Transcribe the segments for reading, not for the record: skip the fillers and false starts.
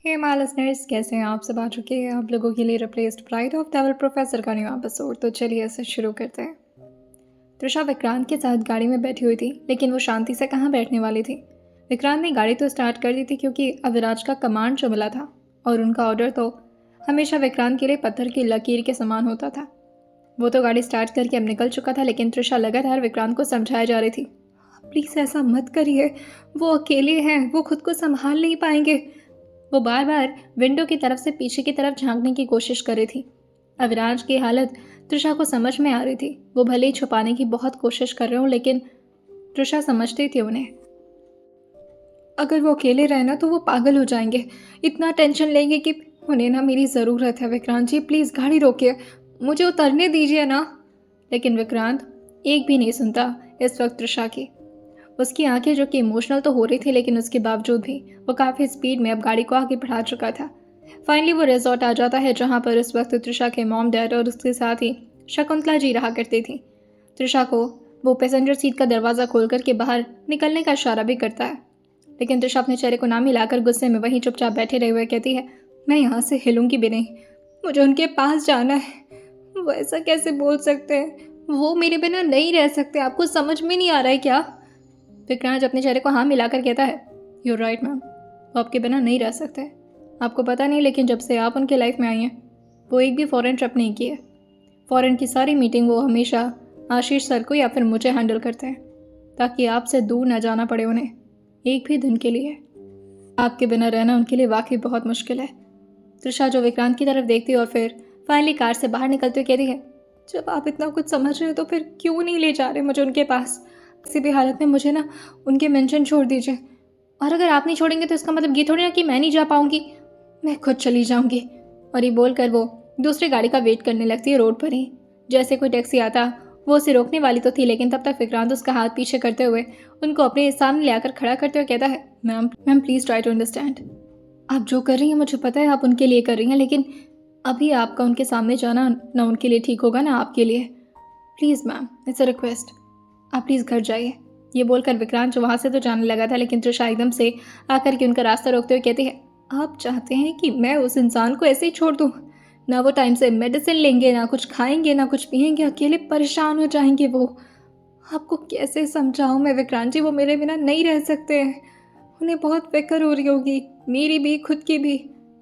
Hey my listeners, कैसे हैं आप सब? आ चुके हैं आप लोगों के लिए replaced bride of devil professor का न्यू एपिसोड। तो चलिए इसे शुरू करते हैं। त्रिशा विक्रांत के साथ गाड़ी में बैठी हुई थी, लेकिन वो शांति से कहाँ बैठने वाली थी। विक्रांत ने गाड़ी तो स्टार्ट कर दी थी क्योंकि अविराज का कमांड जो मिला था, और उनका ऑर्डर तो हमेशा विक्रांत के लिए पत्थर की लकीर के समान होता था। वो तो गाड़ी स्टार्ट करके अब निकल चुका था, लेकिन त्रिशा लगातार विक्रांत को समझाया जा रही थी, प्लीज़ ऐसा मत करिए, वो अकेले हैं, वो खुद को संभाल नहीं पाएंगे। वो बार बार विंडो की तरफ से पीछे की तरफ झांकने की कोशिश कर रही थी। अविराज की हालत त्रिशा को समझ में आ रही थी। वो भले ही छुपाने की बहुत कोशिश कर रहे हो, लेकिन त्रिशा समझती थी उन्हें। अगर वो अकेले रहे ना तो वो पागल हो जाएंगे, इतना टेंशन लेंगे कि उन्हें ना मेरी ज़रूरत है। विक्रांत जी प्लीज़ गाड़ी रोकिए, मुझे उतरने दीजिए ना। लेकिन विक्रांत एक भी नहीं सुनता इस वक्त त्रिशा की। उसकी आंखें जो कि इमोशनल तो हो रही थी, लेकिन उसके बावजूद भी वो काफ़ी स्पीड में अब गाड़ी को आगे बढ़ा चुका था। फाइनली वो रिजॉर्ट आ जाता है जहाँ पर उस वक्त त्रिशा के मॉम डैड और उसके साथ ही शकुंतला जी रहा करती थी। त्रिशा को वो पैसेंजर सीट का दरवाज़ा खोल करके बाहर निकलने का इशारा भी करता है, लेकिन त्रिशा अपने चेहरे को ना मिलाकर गुस्से में वहीं चुपचाप बैठे रहे हुए कहती है, मैं यहाँ से हिलूंगी भी नहीं, मुझे उनके पास जाना है। वो ऐसा कैसे बोल सकते हैं, वो मेरे बिना नहीं रह सकते, आपको समझ में नहीं आ रहा है क्या? विक्रांत अपने चेहरे को हाँ मिलाकर कहता है, यू राइट मैम, वो आपके बिना नहीं रह सकते। आपको पता नहीं, लेकिन जब से आप उनके लाइफ में आई हैं वो एक भी फ़ॉरेन ट्रिप नहीं की है। फ़ॉरेन की सारी मीटिंग वो हमेशा आशीष सर को या फिर मुझे हैंडल करते हैं, ताकि आपसे दूर न जाना पड़े उन्हें एक भी दिन के लिए। आपके बिना रहना उनके लिए वाकई बहुत मुश्किल है। त्रिशा जो विक्रांत की तरफ देखती है और फिर फाइनली कार से बाहर निकलते हुए कहती है, जब आप इतना कुछ समझ रहे हो तो फिर क्यों नहीं ले जा रहे मुझे उनके पास? किसी भी हालत में मुझे ना उनके मेंशन छोड़ दीजिए, और अगर आप नहीं छोड़ेंगे तो इसका मतलब ये थोड़ी ना कि मैं नहीं जा पाऊंगी, मैं खुद चली जाऊंगी। और ये बोलकर वो दूसरी गाड़ी का वेट करने लगती है रोड पर ही। जैसे कोई टैक्सी आता वो उसे रोकने वाली तो थी, लेकिन तब तक विक्रांत उसका हाथ पीछे करते हुए उनको अपने सामने ले आकर खड़ा करते हुए कहता है, ma'am ma'am please try to understand. आप जो कर रही हैं मुझे पता है आप उनके लिए कर रही हैं, लेकिन अभी आपका उनके सामने जाना ना उनके लिए ठीक होगा ना आपके लिए। Please ma'am, it's a request, आप प्लीज़ घर जाइए। ये बोलकर विक्रांत जो वहाँ से तो जाने लगा था, लेकिन त्रिशा एकदम से आकर के उनका रास्ता रोकते हुए कहती है, आप चाहते हैं कि मैं उस इंसान को ऐसे ही छोड़ दूँ? ना वो टाइम से मेडिसिन लेंगे, ना कुछ खाएंगे, ना कुछ पिएंगे, अकेले परेशान हो जाएंगे वो। आपको कैसे समझाऊँ मैं विक्रांत जी, वो मेरे बिना नहीं रह सकते हैं। उन्हें बहुत फिक्र हो रही होगी, मेरी भी, खुद की भी।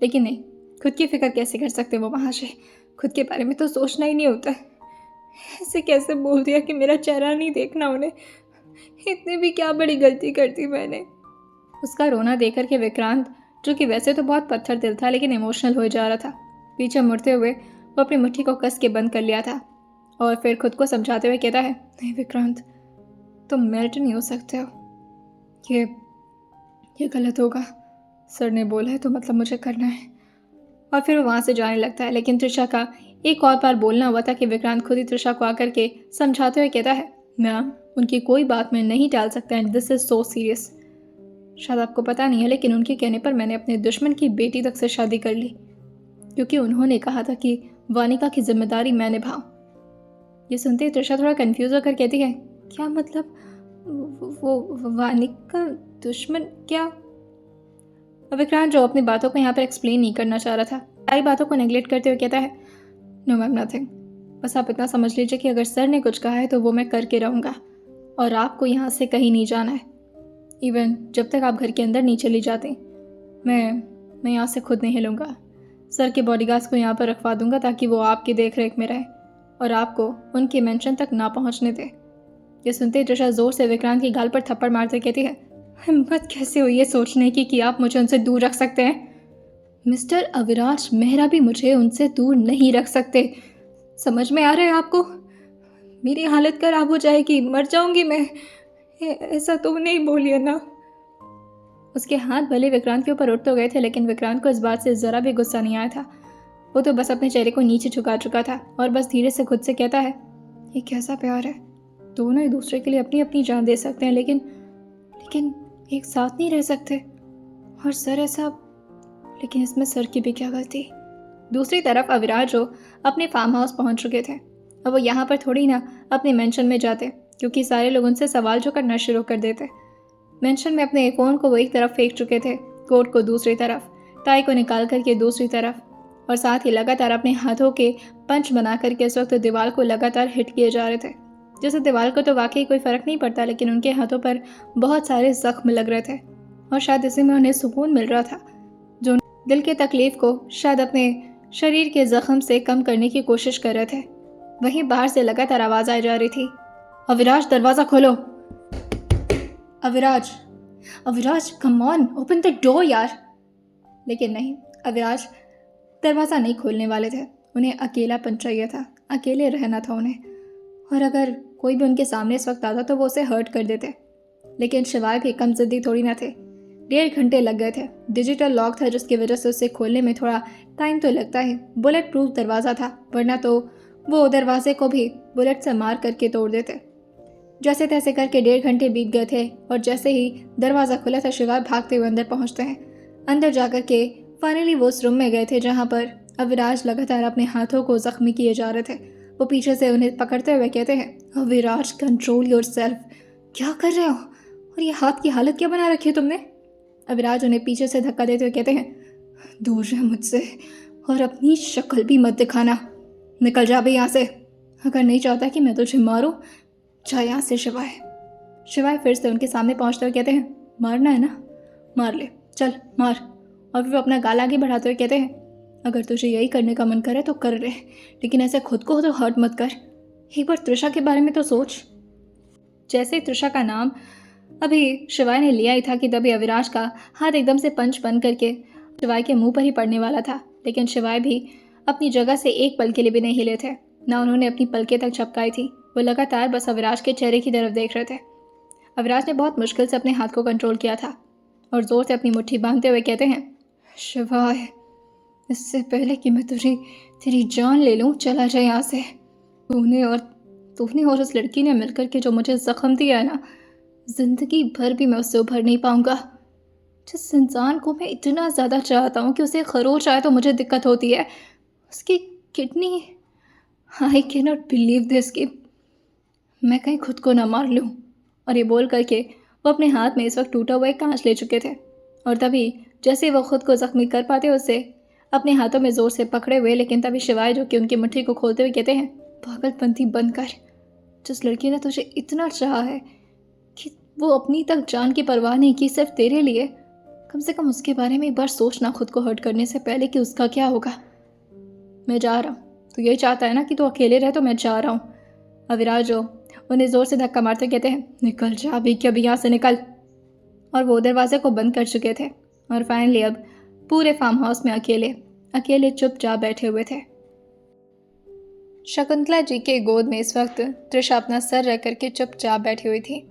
लेकिन नहीं, खुद की फिक्र कैसे कर सकते वो वहाँ से? खुद के बारे में तो सोचना ही नहीं होता है। ऐसे कैसे बोल दिया कि मेरा चेहरा नहीं देखना उन्हें? इतनी भी क्या बड़ी गलती कर दी मैंने? उसका रोना देख कर के विक्रांत, जो कि वैसे तो बहुत पत्थर दिल था लेकिन इमोशनल हो जा रहा था, पीछे मुड़ते हुए वो अपनी मुट्ठी को कस के बंद कर लिया था और फिर खुद को समझाते हुए कहता है, नहीं विक्रांत, तुम मेल्ट नहीं हो सकते हो। ये गलत होगा, सर ने बोला है तो मतलब मुझे करना है। और फिर वो वहाँ से जाने लगता है, लेकिन त्रिशा का एक और बार बोलना हुआ था कि विक्रांत खुद ही त्रिशा को आकर के समझाते हुए कहता है, मैम उनकी कोई बात मैं नहीं टाल सकता and this is so serious. शायद आपको पता नहीं है, लेकिन उनके कहने पर मैंने अपने दुश्मन की बेटी तक से शादी कर ली, क्योंकि उन्होंने कहा था कि वानिका की जिम्मेदारी मैं निभाऊं। ये सुनते ही त्रिशा थोड़ा कंफ्यूज होकर कहती है, क्या मतलब? वो वानिका दुश्मन क्या? विक्रांत जो अपनी बातों को यहाँ पर एक्सप्लेन नहीं करना चाह रहा था, सारी बातों को नेगलेक्ट करते हुए कहता है, नो मैम नथिंग, बस आप इतना समझ लीजिए कि अगर सर ने कुछ कहा है तो वो मैं करके रहूँगा, और आपको यहाँ से कहीं नहीं जाना है। इवन जब तक आप घर के अंदर नहीं चली जाती, मैं यहाँ से खुद नहीं हिलूँगा। सर के बॉडीगार्ड्स को यहाँ पर रखवा दूंगा ताकि वो आपकी देख रेख में रहे और आपको उनकी मेंशन तक ना पहुँचने दे। ये सुनते त्रिशा जोर से विक्रांत की गाल पर थप्पड़ मारते कहती है, हिम्मत कैसे हुई ये सोचने की कि आप मुझे उनसे दूर रख सकते हैं? मिस्टर अविनाश मेहरा भी मुझे उनसे दूर नहीं रख सकते। समझ में आ रहा है आपको? मेरी हालत खराब हो जाएगी, मर जाऊंगी मैं। ऐसा तो नहीं बोलिए ना। उसके हाथ भले विक्रांत के ऊपर उठ तो गए थे, लेकिन विक्रांत को इस बात से ज़रा भी गुस्सा नहीं आया था। वो तो बस अपने चेहरे को नीचे झुका चुका था और बस धीरे से खुद से कहता है, ये कैसा प्यार है? दोनों एक दूसरे के लिए अपनी अपनी जान दे सकते हैं, लेकिन एक साथ नहीं रह सकते। और सर ऐसा, लेकिन इसमें सर की भी क्या गलती? दूसरी तरफ अविराज जो अपने फार्म हाउस पहुंच चुके थे, अब वो यहाँ पर थोड़ी ना अपने मेंशन में जाते, क्योंकि सारे लोग उनसे सवाल जो करना शुरू कर देते। मेंशन में अपने फ़ोन को वो एक तरफ फेंक चुके थे, कोर्ट को दूसरी तरफ, टाई को निकाल करके दूसरी तरफ, और साथ ही लगातार अपने हाथों के पंच बना करके इस वक्त दीवार को लगातार हिट किए जा रहे थे। जैसे दीवार को तो वाकई कोई फ़र्क नहीं पड़ता, लेकिन उनके हाथों पर बहुत सारे जख्म लग रहे थे और शायद इसी में उन्हें सुकून मिल रहा था, जो दिल के तकलीफ को शायद अपने शरीर के जख्म से कम करने की कोशिश कर रहे थे। वहीं बाहर से लगातार आवाज़ आई जा रही थी, अविराज दरवाज़ा खोलो, Aviraj, Aviraj come on open the door यार। लेकिन नहीं, अविराज दरवाज़ा नहीं खोलने वाले थे। उन्हें अकेलापन चाहिए था, अकेले रहना था उन्हें, और अगर कोई भी उनके सामने इस वक्त आता तो वो उसे हर्ट कर देते। लेकिन शिवाय भी कम ज़िद्दी थोड़ी ना थे। 1.5 घंटे लग गए थे। डिजिटल लॉक था जिसकी वजह से उसे खोलने में थोड़ा टाइम तो लगता है। बुलेट प्रूफ दरवाज़ा था, वरना तो वो दरवाजे को भी बुलेट से मार करके तोड़ देते। जैसे तैसे करके 1.5 घंटे बीत गए थे और जैसे ही दरवाज़ा खुला था शिवाय भागते हुए अंदर पहुंचते हैं। अंदर जाकर के फाइनली वो उस रूम में गए थे जहाँ पर अविराज लगातार अपने हाथों को जख्मी किए जा रहे थे। वो पीछे से उन्हें पकड़ते हुए कहते हैं, अविराज कंट्रोल योर सेल्फ, क्या कर रहे हो और ये हाथ की हालत क्या बना रखी है तुमने। अविराज उन्हें पीछे से धक्का देते हुए कहते हैं, दूर रह मुझसे और अपनी शक्ल भी मत दिखाना, निकल जा भी यहाँ से। अगर नहीं चाहता कि मैं तुझे मारूं, जा यहाँ से शिवाय। शिवाय फिर से उनके सामने पहुँचते हुए कहते हैं, मारना है ना, मार ले, चल मार। और फिर वो अपना गाल आगे बढ़ाते हुए कहते हैं, अगर तुझे यही करने का मन करे तो कर ले, लेकिन ऐसे खुद को तो हर्ट मत कर। एक बार तृषा के बारे में तो सोच। जैसे ही तृषा का नाम अभी शिवाय ने लिया ही था कि तभी अविराज का हाथ एकदम से पंच बन करके शिवाय के मुंह पर ही पड़ने वाला था। लेकिन शिवाय भी अपनी जगह से एक पल के लिए भी नहीं हिले थे, ना उन्होंने अपनी पलकें तक झपकाई थी। वो लगातार बस अविराज के चेहरे की तरफ देख रहे थे। अविराज ने बहुत मुश्किल से अपने हाथ को कंट्रोल किया था और ज़ोर से अपनी मुट्ठी बांधते हुए कहते हैं, शिवाय, इससे पहले कि मैं तेरी जान ले लूँ, चला जाए यहाँ से। तूने और उस लड़की ने मिलकर के जो मुझे जख्म दिया है ना, ज़िंदगी भर भी मैं उससे उभर नहीं पाऊँगा। जिस इंसान को मैं इतना ज़्यादा चाहता हूँ कि उसे खरोच आए तो मुझे दिक्कत होती है, उसकी kidney, I can not believe this कि मैं कहीं खुद को ना मार लूँ। और ये बोल करके वो अपने हाथ में इस वक्त टूटा हुआ एक कांच ले चुके थे, और तभी जैसे वो खुद को ज़ख्मी कर पाते उसे अपने हाथों में ज़ोर से पकड़े हुए। लेकिन तभी शिवाय जो कि उनकी मुट्ठी को खोलते हुए कहते हैं, पागलपंती बंद कर। जिस लड़की ने तुझे इतना चाहा है कि वो अपनी तक जान की परवाह नहीं की सिर्फ तेरे लिए, कम से कम उसके बारे में एक बार सोचना खुद को हर्ट करने से पहले कि उसका क्या होगा। मैं जा रहा हूँ, तू यही चाहता है ना कि तू अकेले रहे, तो मैं जा रहा हूँ। अविराज जो उन्हें ज़ोर से धक्का मारते कहते हैं, निकल जा अभी कि अभी यहाँ से निकल। और वो दरवाजे को बंद कर चुके थे और फाइनली अब पूरे फार्म हाउस में अकेले चुपचाप बैठे हुए थे। शकुंतला जी के गोद में इस वक्त तृषा अपना सर रख करके चुपचाप बैठी हुई थी,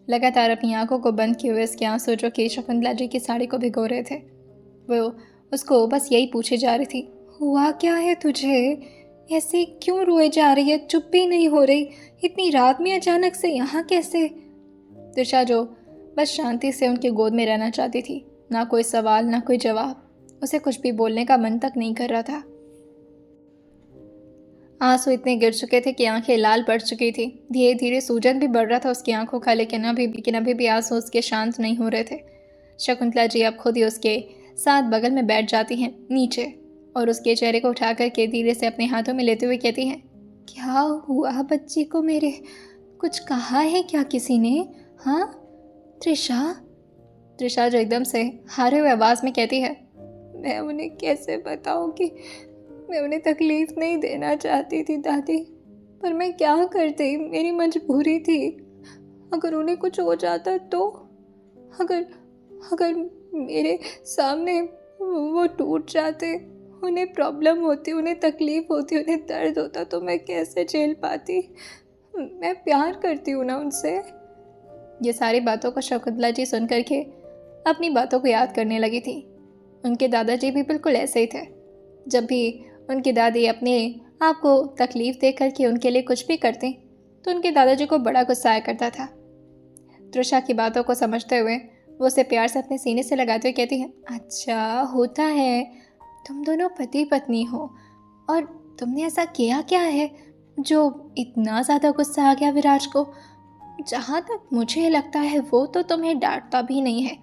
लगातार अपनी आंखों को बंद किए हुए उसके आंसू जो कि शकुंतला जी की साड़ी को भिगो रहे थे। वो उसको बस यही पूछे जा रही थी, हुआ क्या है तुझे, ऐसे क्यों रोए जा रही है, चुप भी नहीं हो रही, इतनी रात में अचानक से यहाँ कैसे। तृषा जो बस शांति से उनके गोद में रहना चाहती थी, ना कोई सवाल ना कोई जवाब, उसे कुछ भी बोलने का मन तक नहीं कर रहा था। आंसू इतने गिर चुके थे कि आंखें लाल पड़ चुकी थी। धीरे धीरे सूजन भी बढ़ रहा था उसकी आंखों का, लेकिन अभी भी आंसू उसके शांत नहीं हो रहे थे। शकुंतला जी अब खुद ही उसके साथ बगल में बैठ जाती हैं नीचे और उसके चेहरे को उठा करके धीरे से अपने हाथों में लेते हुए कहती हैं, क्या हुआ बच्ची को मेरे, कुछ कहा है क्या किसी ने, हाँ तृषा जो एकदम से हारे हुए आवाज़ में कहती है, मैं उन्हें कैसे बताऊं कि मैं उन्हें तकलीफ़ नहीं देना चाहती थी दादी, पर मैं क्या करती, मेरी मजबूरी थी। अगर उन्हें कुछ हो जाता तो, अगर मेरे सामने वो टूट जाते, उन्हें प्रॉब्लम होती, उन्हें तकलीफ़ होती, उन्हें दर्द होता तो मैं कैसे झेल पाती। मैं प्यार करती हूँ ना उनसे। ये सारी बातों को शकुंतला जी सुन करके अपनी बातों को याद करने लगी थी। उनके दादाजी भी बिल्कुल ऐसे ही थे। जब भी उनकी दादी अपने आप को तकलीफ़ दे करके उनके लिए कुछ भी करती तो उनके दादाजी को बड़ा गुस्सा आया करता था। तृषा की बातों को समझते हुए वो उसे प्यार से अपने सीने से लगाते हुए कहती है, अच्छा होता है, तुम दोनों पति पत्नी हो और तुमने ऐसा किया क्या है जो इतना ज़्यादा गुस्सा आ गया विराज को। जहाँ तक मुझे लगता है वो तो तुम्हें डांटता भी नहीं है।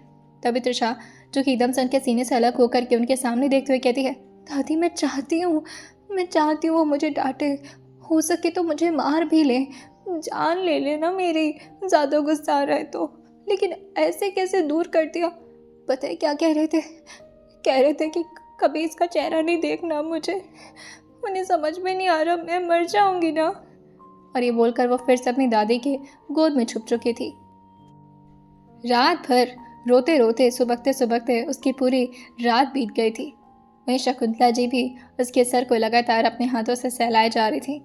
तभी तृषा जो कि एकदम से उनके सीने से अलग होकर के उनके सामने देखते हुए कहती है, दादी मैं चाहती हूँ वो मुझे डांटे, हो सके तो मुझे मार भी ले, जान ले लेना मेरी, ज़्यादा गुस्सा आ रहा है तो। लेकिन ऐसे कैसे दूर कर दिया? पता है क्या कह रहे थे? कह रहे थे कि कभी इसका चेहरा नहीं देखना मुझे, उन्हें समझ में नहीं आ रहा, मैं मर जाऊंगी ना। और ये बोलकर वो फिर से अपनी दादी के गोद में छुप चुकी थी। रात भर रोते रोते सुबकते सुबकते उसकी पूरी रात बीत गई थी। वहीं शकुंतला जी भी उसके सर को लगातार अपने हाथों से सहलाए जा रही थी।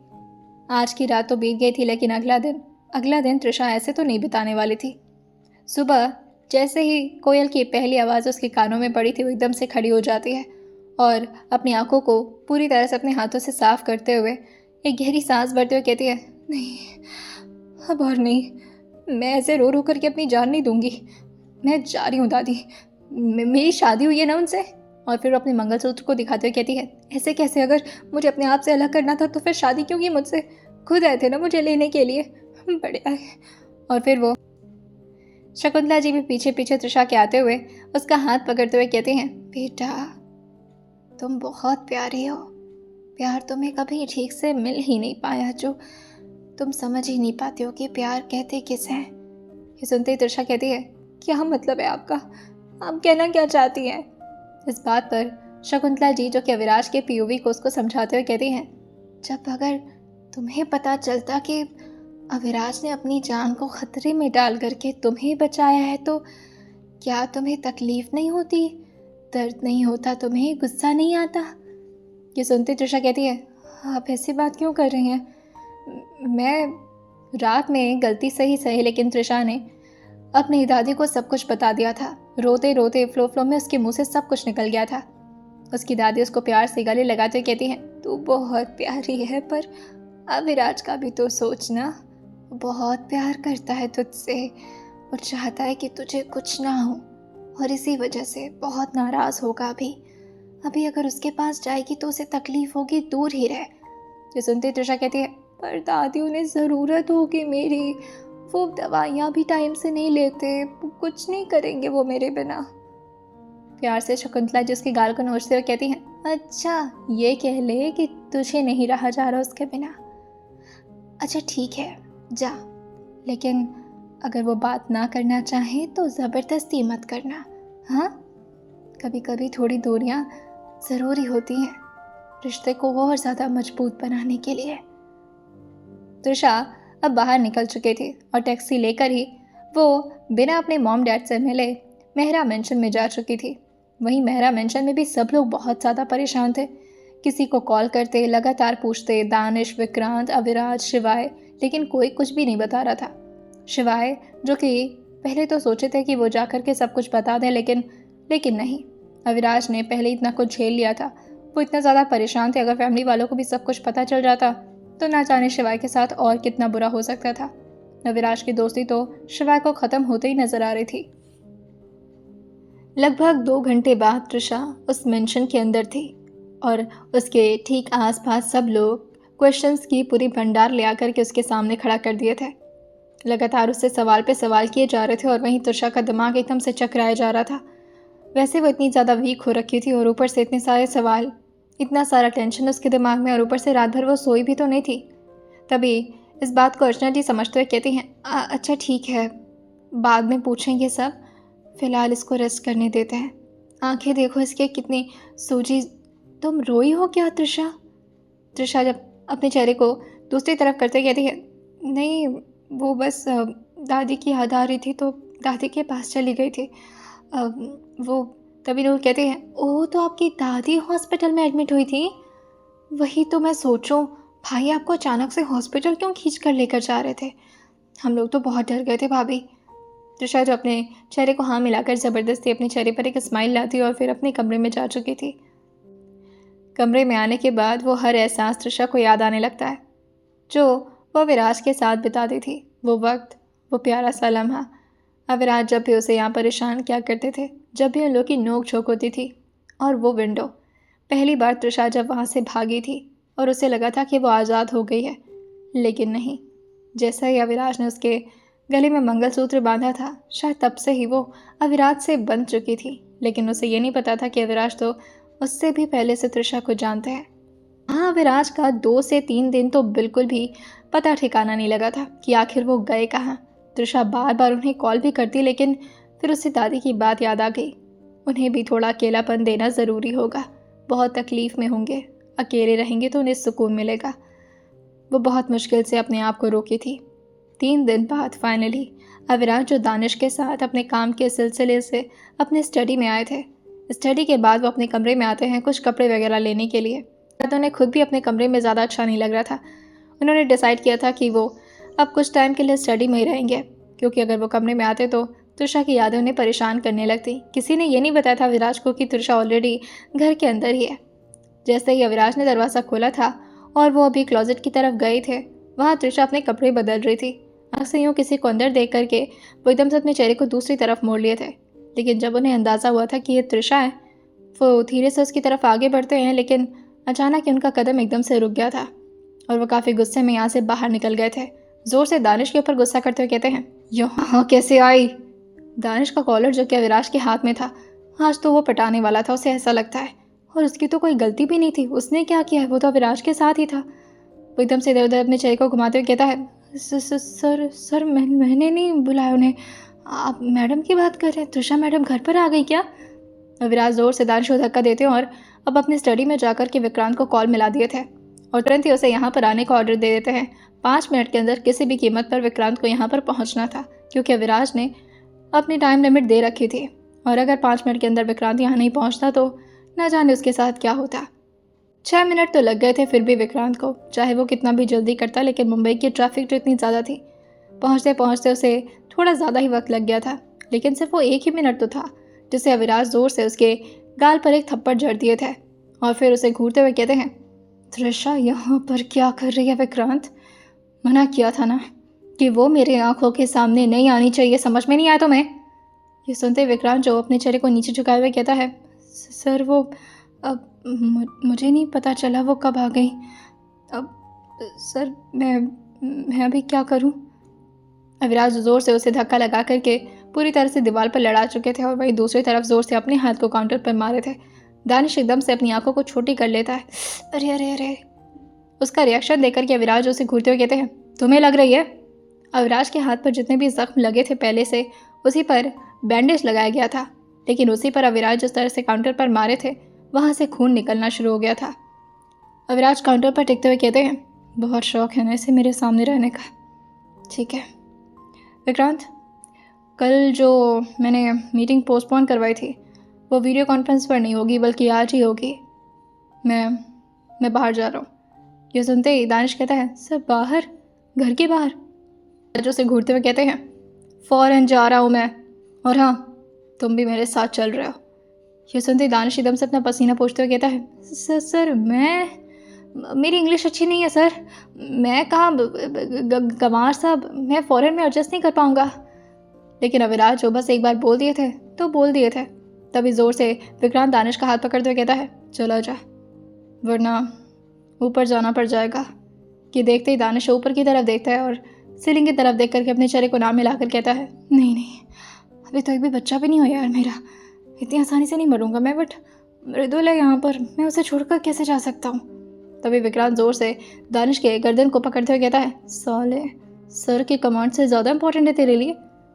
आज की रात तो बीत गई थी, लेकिन अगला दिन तृषा ऐसे तो नहीं बिताने वाली थी। सुबह जैसे ही कोयल की पहली आवाज़ उसके कानों में पड़ी थी, वो एकदम से खड़ी हो जाती है और अपनी आंखों को पूरी तरह से अपने हाथों से साफ करते हुए एक गहरी सांस भरते हुए कहती है, नहीं अब और नहीं, मैं ऐसे रो रो करके अपनी जान नहीं दूंगी, मैं जा रही हूँ दादी, मेरी शादी हुई है ना उनसे। और फिर वो अपने मंगलसूत्र को दिखाते हुए कहती है, ऐसे कैसे, अगर मुझे अपने आप से अलग करना था तो फिर शादी क्यों की मुझसे? खुद आए थे ना मुझे लेने के लिए, बड़े आए। और फिर वो शकुंतला जी भी पीछे पीछे तृषा के आते हुए उसका हाथ पकड़ते हुए कहते हैं, बेटा तुम बहुत प्यारी हो, प्यार तुम्हें कभी ठीक से मिल ही नहीं पाया, जो तुम समझ ही नहीं पाते हो कि प्यार कहते किस हैं। ये सुनते ही तृषा कहती है, क्या मतलब है आपका, आप कहना क्या चाहती हैं? इस बात पर शकुंतला जी, जो कि अविराज के पीओवी को उसको समझाते हुए कहती हैं, जब अगर तुम्हें पता चलता कि अविराज ने अपनी जान को खतरे में डाल करके तुम्हें बचाया है तो क्या तुम्हें तकलीफ नहीं होती, दर्द नहीं होता, तुम्हें गुस्सा नहीं आता? ये सुनते तृषा कहती है, आप ऐसी बात क्यों कर रही हैं? मैं रात में गलती से ही सही, लेकिन तृषा ने अपनी दादी को सब कुछ बता दिया था। रोते रोते फ्लो में उसके मुंह से सब कुछ निकल गया था। उसकी दादी उसको प्यार से गले लगाते कहती हैं, तू बहुत प्यारी है, पर अविराज का भी तो सोचना, बहुत प्यार करता है तुझसे और चाहता है कि तुझे कुछ ना हो, और इसी वजह से बहुत नाराज़ होगा अभी अगर उसके पास जाएगी तो उसे तकलीफ होगी, दूर ही रहे। ये सुनते तृषा कहती है, पर दादी उन्हें ज़रूरत होगी मेरी, वो दवाइयाँ भी टाइम से नहीं लेते, कुछ नहीं करेंगे वो मेरे बिना। प्यार से शकुंतला जी उसके गाल को नोचते हुए कहती हैं, अच्छा ये कह ले कि तुझे नहीं रहा जा रहा उसके बिना। अच्छा ठीक है जा, लेकिन अगर वो बात ना करना चाहे तो ज़बरदस्ती मत करना, हाँ? कभी कभी थोड़ी दूरियां ज़रूरी होती हैं रिश्ते को और ज़्यादा मजबूत बनाने के लिए। तृषा अब बाहर निकल चुके थे और टैक्सी लेकर ही वो बिना अपने मॉम डैड से मिले मेहरा मेंशन में जा चुकी थी। वहीं मेहरा मेंशन में भी सब लोग बहुत ज़्यादा परेशान थे। किसी को कॉल करते, लगातार पूछते, दानिश, विक्रांत, अविराज, शिवाय, लेकिन कोई कुछ भी नहीं बता रहा था। शिवाय जो कि पहले तो सोचे थे कि वो जा कर के सब कुछ बता दें, लेकिन नहीं, अविराज ने पहले इतना कुछ झेल लिया था। वो इतना ज़्यादा परेशान थे, अगर फैमिली वालों को भी सब कुछ पता चल जाता तो ना जाने शिवाय के साथ और कितना बुरा हो सकता था। अविराज की दोस्ती तो शिवाय को ख़त्म होते ही नजर आ रही थी। लगभग 2 घंटे बाद तृषा उस मेंशन के अंदर थी और उसके ठीक आसपास सब लोग क्वेश्चंस की पूरी भंडार ले आकर के उसके सामने खड़ा कर दिए थे। लगातार उससे सवाल पे सवाल किए जा रहे थे और वहीं तृषा का दिमाग एकदम से चकराया जा रहा था। वैसे वो इतनी ज़्यादा वीक हो रखी थी और ऊपर से इतने सारे सवाल, इतना सारा टेंशन उसके दिमाग में, और ऊपर से रात भर वो सोई भी तो नहीं थी। तभी इस बात को अर्चना जी समझते हुए कहती हैं, अच्छा ठीक है, बाद में पूछेंगे सब, फ़िलहाल इसको रेस्ट करने देते हैं। आंखें देखो इसके कितनी सूजी। तुम रोई हो क्या तृषा? तृषा जब अपने चेहरे को दूसरी तरफ करते कहती है, नहीं वो बस दादी की याद आ रही थी तो दादी के पास चली गई थी। वो तभी नूर कहते हैं, ओह तो आपकी दादी हॉस्पिटल में एडमिट हुई थी? वही तो मैं सोचूं, भाई आपको अचानक से हॉस्पिटल क्यों खींच कर लेकर जा रहे थे? हम लोग तो बहुत डर गए थे भाभी। तृषा जो अपने चेहरे को हाँ मिलाकर ज़बरदस्ती अपने चेहरे पर एक स्माइल लाती और फिर अपने कमरे में जा चुकी थी। कमरे में आने के बाद वो हर एहसास तृषा को याद आने लगता है जो वो अविराज के साथ बिताती थी। वो वक्त, वो प्यारा सा लम्हा। अविराज जब भी उसे यहाँ परेशान किया करते थे, जब भी उन लोगों की नोक झोंक होती थी। और वो विंडो, पहली बार तृषा जब वहाँ से भागी थी और उसे लगा था कि वो आज़ाद हो गई है, लेकिन नहीं। जैसा ही अविराज ने उसके गले में मंगलसूत्र बांधा था, शायद तब से ही वो अविराज से बंध चुकी थी। लेकिन उसे ये नहीं पता था कि अविराज तो उससे भी पहले से तृषा को जानते हैं। हाँ, अविराज का 2 से 3 दिन तो बिल्कुल भी पता ठिकाना नहीं लगा था कि आखिर वो गए कहाँ। तृषा बार बार उन्हें कॉल भी करती, लेकिन फिर उसे दादी की बात याद आ गई। उन्हें भी थोड़ा अकेलापन देना ज़रूरी होगा। बहुत तकलीफ़ में होंगे, अकेले रहेंगे तो उन्हें सुकून मिलेगा। वो बहुत मुश्किल से अपने आप को रोकी थी। 3 दिन बाद फाइनली अविराज, जो दानिश के साथ अपने काम के सिलसिले से अपने स्टडी में आए थे, स्टडी के बाद वो अपने कमरे में आते हैं कुछ कपड़े वगैरह लेने के लिए। तो उन्हें खुद भी अपने कमरे में ज़्यादा अच्छा नहीं लग रहा था। उन्होंने डिसाइड किया था कि वो अब कुछ टाइम के लिए स्टडी में ही रहेंगे, क्योंकि अगर वो कमरे में आते तो तृषा की यादें उन्हें परेशान करने लगती। किसी ने ये नहीं बताया था अविराज को कि तृषा ऑलरेडी घर के अंदर ही है। जैसे ही अविराज ने दरवाज़ा खोला था और वो अभी क्लोजेट की तरफ गए थे, वहाँ तृषा अपने कपड़े बदल रही थी। आँख से यूँ किसी को अंदर देख करके वो एकदम से अपने चेहरे को दूसरी तरफ मोड़ लिए थे। लेकिन जब उन्हें अंदाज़ा हुआ था कि ये तृषा है, वो धीरे से उसकी तरफ आगे बढ़ते हैं, लेकिन अचानक ही उनका कदम एकदम से रुक गया था और वो काफ़ी गुस्से में यहाँ से बाहर निकल गए थे। ज़ोर से दानिश के ऊपर गुस्सा करते हुए कहते हैं, यहाँ कैसे आई? दानिश का कॉलर, जो कि अविराज के हाथ में था, आज तो वो पटाने वाला था, उसे ऐसा लगता है। और उसकी तो कोई गलती भी नहीं थी। उसने क्या किया है? वो तो अविराज के साथ ही था। वो एकदम से इधर उधर अपने चेहरे को घुमाते हुए कहता है, सर मैंने नहीं बुलाया उन्हें। आप मैडम की बात कर रहे हैं? तृषा मैडम घर पर आ गई क्या? अविराज ज़ोर से दानिश को धक्का देते हैं और अब अपनी स्टडी में जाकर के विक्रांत को कॉल मिला दिए थे और तुरंत ही उसे यहाँ पर आने का ऑर्डर दे देते हैं। 5 मिनट के अंदर किसी भी कीमत पर विक्रांत को यहाँ पर पहुँचना था, क्योंकि अविराज ने अपनी टाइम लिमिट दे रखी थी और अगर 5 मिनट के अंदर विक्रांत यहाँ नहीं पहुँचता तो न जाने उसके साथ क्या होता। 6 मिनट तो लग गए थे फिर भी विक्रांत को, चाहे वो कितना भी जल्दी करता, लेकिन मुंबई की ट्रैफिक तो इतनी ज़्यादा थी। पहुँचते पहुँचते उसे थोड़ा ज़्यादा ही वक्त लग गया था, लेकिन सिर्फ वो 1 ही मिनट तो था जिसे अविराज ज़ोर से उसके गाल पर एक थप्पड़ जड़ दिए थे और फिर उसे घूरते हुए कहते हैं, तृषा यहाँ पर क्या कर रही है विक्रांत? मना किया था ना कि वो मेरे आंखों के सामने नहीं आनी चाहिए, समझ में नहीं आया तुम्हें? ये सुनते विक्रांत, जो अपने चेहरे को नीचे झुकाए हुए, कहता है, सर वो अब मुझे नहीं पता चला वो कब आ गई। अब सर मैं अभी क्या करूं? अविराज ज़ोर से उसे धक्का लगा करके पूरी तरह से दीवार पर लड़ा चुके थे और वहीं दूसरी तरफ ज़ोर से अपने हाथ को काउंटर पर मारे थे। दानिश एकदम से अपनी आंखों को छोटी कर लेता है। अरे अरे अरे! उसका रिएक्शन देखकर के अविराज उसे घूरते हुए कहते हैं, तुम्हें लग रही है? अविराज के हाथ पर जितने भी जख्म लगे थे पहले से, उसी पर बैंडेज लगाया गया था, लेकिन उसी पर अविराज जिस तरह से काउंटर पर मारे थे वहाँ से खून निकलना शुरू हो गया था। अविराज काउंटर पर टिकते हुए कहते हैं, बहुत शौक है ना इसे मेरे सामने रहने का। ठीक है विक्रांत, कल जो मैंने मीटिंग पोस्टपोन करवाई थी वो वीडियो कॉन्फ्रेंस पर नहीं होगी, बल्कि आज ही होगी। मैं बाहर जा रहा हूँ। ये सुनते ही दानिश कहता है, सर बाहर? घर के बाहर? जो से घूरते हुए कहते हैं, फ़ौरन जा रहा हूँ मैं, और हाँ तुम भी मेरे साथ चल रहे हो। ये सुनते ही दानिश एकदम से अपना पसीना पोंछते हुए कहता है, सर मेरी इंग्लिश अच्छी नहीं है सर, मैं कहाँ गंवार साहब, मैं फ़ौरन में एडजस्ट नहीं कर पाऊँगा। लेकिन अविराज जो बस एक बार बोल दिए थे तो बोल दिए थे। तभी ज़ोर से विक्रांत दानिश का हाथ पकड़ते हुए कहता है, चला जा वरना ऊपर जाना पड़ जाएगा। कि देखते ही दानिश ऊपर की तरफ देखता है और सीलिंग की तरफ देख करके अपने चेहरे को ना मिलाकर कहता है, नहीं अभी तो एक भी बच्चा भी नहीं हो यार मेरा, इतनी आसानी से नहीं मरूंगा मैं, बट मृदुल है यहाँ पर, मैं उसे छोड़कर कैसे जा सकता हूँ। तभी विक्रांत ज़ोर से दानिश के गर्दन को पकड़ते हुए कहता है, साले सर की कमांड से ज़्यादा इंपॉर्टेंट है तेरे लिए?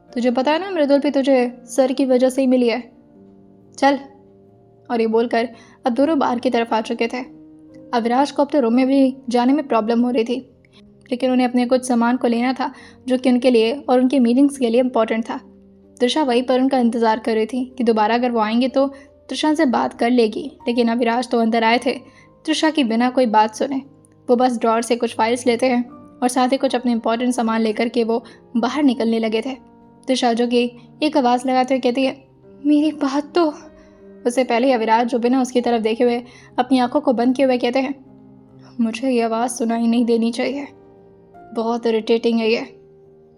तुझे पता है ना मृदुल भी तुझे सर की वजह से ही मिली है, चल। और ये बोलकर अब दोनों बाहर की तरफ आ चुके थे। अविराज को अब तो रूम में भी जाने में प्रॉब्लम हो रही थी, लेकिन उन्हें अपने कुछ सामान को लेना था जो कि उनके लिए और उनकी मीटिंग्स के लिए इम्पोर्टेंट था। तृषा वहीं पर उनका इंतज़ार कर रही थी कि दोबारा अगर वो आएंगे तो तृषा से बात कर लेगी, लेकिन अविराज तो अंदर आए थे तृषा की बिना कोई बात सुने। वो बस ड्रॉर से कुछ फाइल्स लेते हैं और साथ ही कुछ अपने इंपॉर्टेंट सामान लेकर के वो बाहर निकलने लगे थे। तृषा जो कि एक आवाज़ लगाते हुए कहती है, मेरी बात तो। उससे पहले अविराज जो बिना उसकी तरफ देखे हुए अपनी आंखों को बंद किए हुए कहते हैं, मुझे ये आवाज़ सुनाई नहीं देनी चाहिए, बहुत इरिटेटिंग है ये।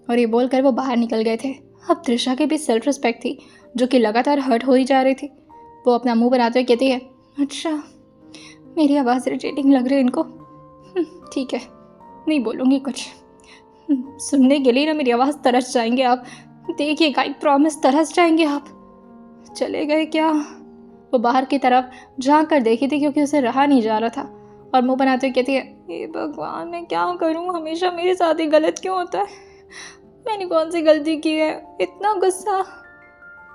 और ये बोलकर वो बाहर निकल गए थे। अब तृषा की भी सेल्फ रिस्पेक्ट थी जो कि लगातार हर्ट हो ही जा रही थी। वो अपना मुंह बनाते हुए कहती है, अच्छा मेरी आवाज़ इरिटेटिंग लग रही है इनको, ठीक है नहीं बोलूँगी कुछ। सुनने के लिए ना मेरी आवाज़ तरस जाएंगे आप, देखिएगा, आई प्रॉमिस तरस जाएंगे आप। चले गए क्या? वो बाहर की तरफ झांक कर देखी थी क्योंकि उसे रहा नहीं जा रहा था और मुंह बनाते हुए कहती है, हे भगवान, मैं क्या करूं, हमेशा मेरे साथ ही गलत क्यों होता है? मैंने कौन सी गलती की है? इतना गुस्सा।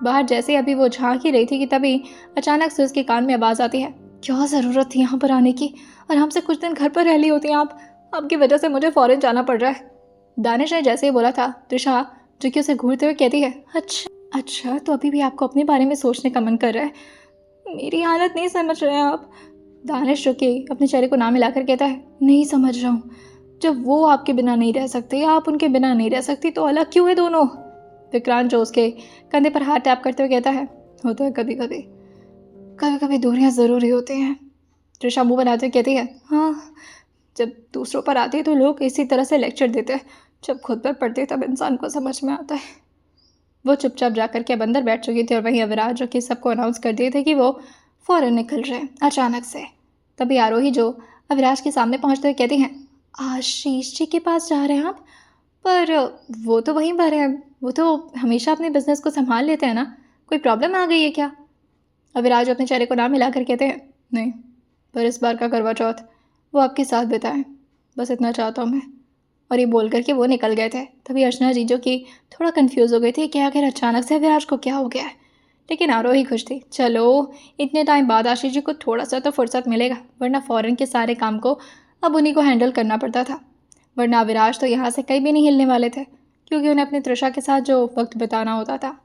बाहर जैसे अभी वो झांक ही रही थी कि तभी अचानक से उसके कान में आवाज़ आती है, क्या ज़रूरत थी यहाँ पर आने की? और हमसे कुछ दिन घर पर रह ली होती आप। आपकी वजह से मुझे फ़ौरन जाना पड़ रहा है। दानिश ने जैसे ही बोला था, त्रिशा जो कि उसे घूरते हुए कहती है, अच्छा तो अभी भी आपको अपने बारे में सोचने का मन कर रहा है? मेरी हालत नहीं समझ रहे हैं आप। दानिश जो कि अपने चेहरे को ना मिलाकर कहता है, नहीं समझ रहा हूँ। जब वो आपके बिना नहीं रह सकते या आप उनके बिना नहीं रह सकती तो अलग क्यों है दोनों? विक्रांत जो उसके कंधे पर हाथ टैप करते हुए कहता है, होता है कभी कभी दूरियां ज़रूरी होती हैं। त्रिशा मुँह बनाते हुए कहती है, हाँ, जब दूसरों पर आते हैं तो लोग इसी तरह से लेक्चर देते हैं, जब खुद पर पढ़ते तब इंसान को समझ में आता है। वो चुपचाप जाकर के अब अंदर बैठ चुकी थी और वहीं अविराज जो कि सबको अनाउंस कर दिए थे कि वो फ़ौरन निकल रहे हैं अचानक से। तभी आरोही जो अविराज के सामने पहुंचते हुए कहती हैं, आशीष जी के पास जा रहे हैं आप? पर वो तो वहीं पर है, वो तो हमेशा अपने बिजनेस को संभाल लेते हैं ना, कोई प्रॉब्लम आ गई है क्या? अविराज अपने चेहरे को ना मिलाकर कहते हैं, नहीं, पर इस बार का करवा चौथ वो आपके साथ बिताएं, बस इतना चाहता हूँ मैं। और ये बोल करके वो निकल गए थे। तभी अर्चना जी जो कि थोड़ा कंफ्यूज हो गई थी कि आखिर अचानक से अविराज को क्या हो गया है, लेकिन आरोही खुश थी। चलो, इतने टाइम बाद आशीष जी को थोड़ा सा तो फुर्सत मिलेगा, वरना फ़ौरन के सारे काम को अब उन्हीं को हैंडल करना पड़ता था। वरना अविराज तो यहाँ से कहीं भी नहीं हिलने वाले थे, क्योंकि उन्हें अपनी त्रिशा के साथ जो वक्त बिताना होता था